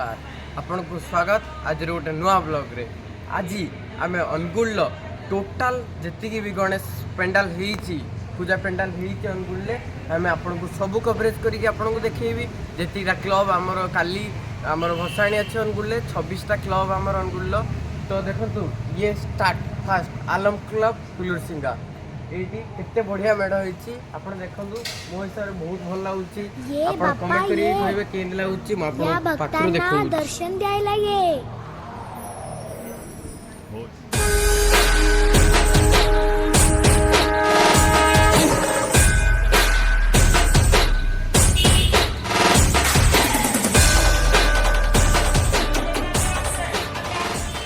नमस्कार आपण को स्वागत आज गोटे नुआ ब्लॉग रे। आज आम अनुगुल टोटाल जी भी गणेश पेंडाल होती पूजा पेंडाल होती अनुगुल आम आपन को सब कवरेज करके देखी जीटा क्लब आमर काली आमर भसाणी अच्छे अनुगुल 26टा क्लब आमर अनुगुल। तो देखो ये स्टार्ट फास्ट आलम क्लब फुलुरसिंगा ये केते बढ़िया मेढ़ होती आप देखो मो हिसाब से बहुत भल लगुच आप कमेंट करिए कहबे केन लगुच म आपन पाखरु देखो दर्शन द्याय लागे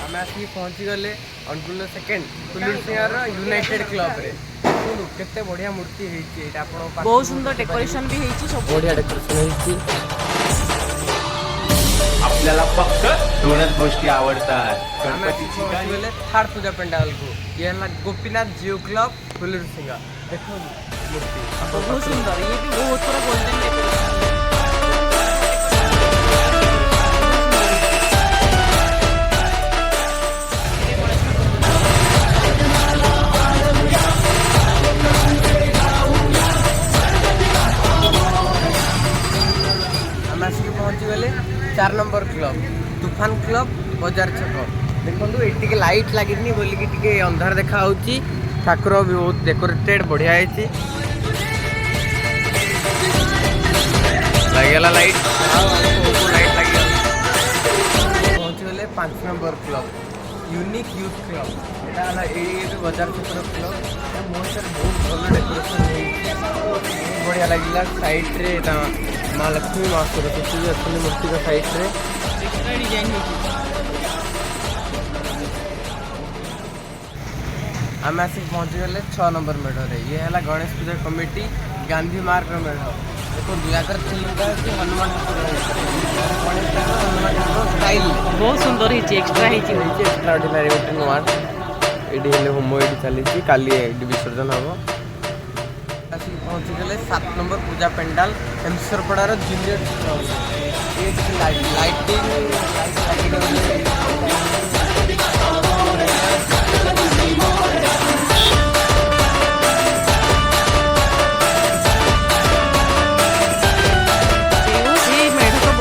आम आसिक पहुँची गले अनुगुल सेकेंड फुलुरसिंगार यूनाइटेड क्लब रे केते बढ़िया मूर्ति होती है बहुत सुंदर डेकोरेशन भी होती सब बढ़िया डेकोरेशन होती आपल्याला फक्त दोनच गोष्टी आवडतात गणपतीची गाणी थर्ड पूजा पेंडाल को ये है गोपीनाथ जियो क्लब फुलुरसिंगा देखो मूर्ति बहुत सुंदर ये भी बहुत पूरा गोल्डन डेकोरेशन पहुँची गले 4 नंबर क्लब तूफान क्लब बाजार छक देखो ये लाइट लगी बोलिकी अंधार देखा ठाकुर भी बहुत डेकोरेटेड बढ़िया है लगेगा लाइट लाइट लगे पहुँची गले 5 number club unique youth club यहाँ ये बाजार छकर क्लब बहुत भल डेकोरेशन बढ़िया लगे साइड्रे माँ लक्ष्मी माँ सरस्वती भी अच्छी मूर्ति का साइड्रे डिजाइन आम आसिक पहुँची गले 6 नंबर मेढ़ ये है गणेश पूजा कमिटी गांधी मार्ग मेढ़ देखो हनुमान स्टाइल बहुत सुंदर एक्स्ट्रा एक्स्ट्रा ऑर्डिनरी गोटे नुआ ये होम ये चली काली विसर्जन हम पहुँची गले 7 नंबर पूजा पेंडाल हेमसरपड़ार जूनियर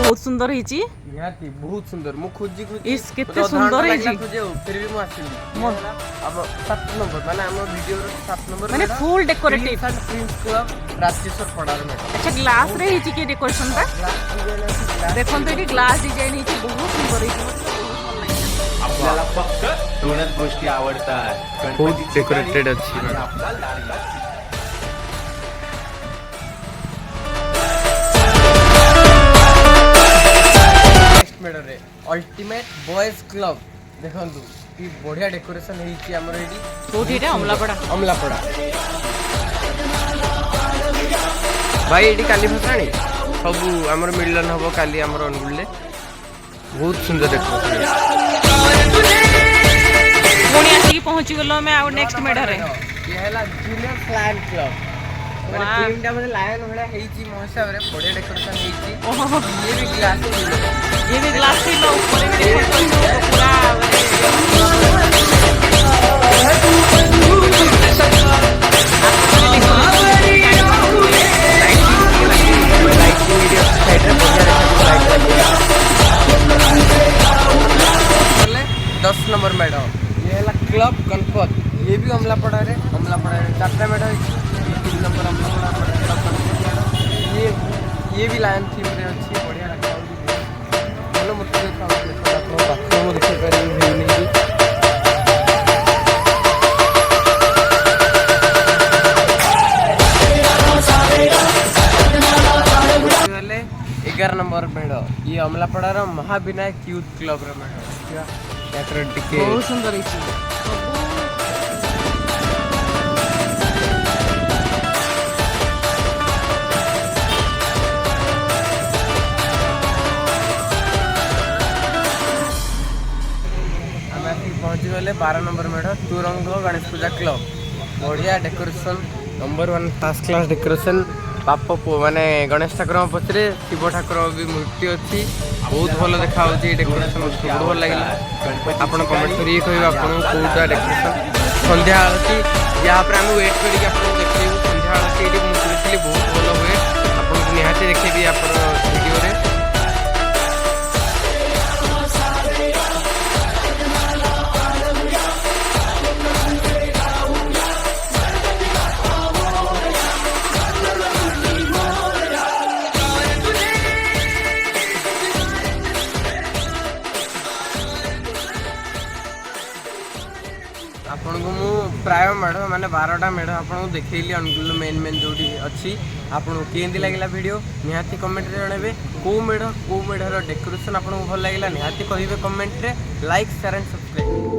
बहुत सुंदर होती बहुत सुंदर मु खोजी इस केते सुंदर है जी फिर भी मु आसिली अब 7 नंबर माने हम वीडियो रो 7 नंबर माने full decorative prince club Rajeshwar पड़ार में अच्छा ग्लास रे हिची के डेकोरेशन का देखो तो ये ग्लास डिजाइन हिची बहुत सुंदर हिची आपल्याला फक्त दोनच गोष्टी आवडतात बहुत डेकोरेटेड अच्छी मेडरे अल्टीमेट बॉयज क्लब देखो कि बढ़िया डेकोरेशन होती आमर ये कोठीटा अमलापड़ा भाई ये काली भसाणी सब आमर मिलन हम काली आमर अनुगुल बहुत सुंदर डेकोरेशन पुणी आसिक पहुंची गलो मैं आउ नेक्स्ट मेढरे ये है जूनियर फ्लायन क्लब माने टीमटा मतलब लायन भला हेची मो हिसाब रे बढ़िया डेकोरेशन हेची ये भी ग्लास थी लो ऊपर भी डेकोरेशन पूरा दस नंबर मैडम ये है क्लब गणपत ये भी अमलापड़ा रे 4टा मैडम 3 नंबर अमलापड़ा ये भी लायन थीम रे अच्छी बढ़िया रखा भलो मूर्ति देखा 11 नंबर मेढ़ ये अमलापड़ार महाविनायक यूथ क्लब रे मेढ़ बहुत सुंदर पहुँची गले 12 नंबर मेढ़ तुरंग गणेश पूजा क्लब बढ़िया decoration number 1 first class decoration बाप माने गणेश ठाकुर पछरे शिव ठाकुर भी मूर्ति अच्छी बहुत भल देखा डेकोरेशन बहुत भल लगे आप कमेंट कर कह कौटा डेकोरेशन संध्या आलती यहाँ आम वेट करके देखिए संध्या आलती ये मुझे बहुत भल हुए आपको निहाती देखी आप भिडियो आपको मु प्राय मेढ़ माने 12टा मेढ़ आपको देखली अनुगुल मेन मेन जो अच्छी आपको केमती लगे वीडियो निहाती कमेंट रे जनइबे कौ मेढ़र डेकोरेशन आपको भल लगे निहाती कहे कमेंट रे लाइक शेयर एंड सब्सक्राइब।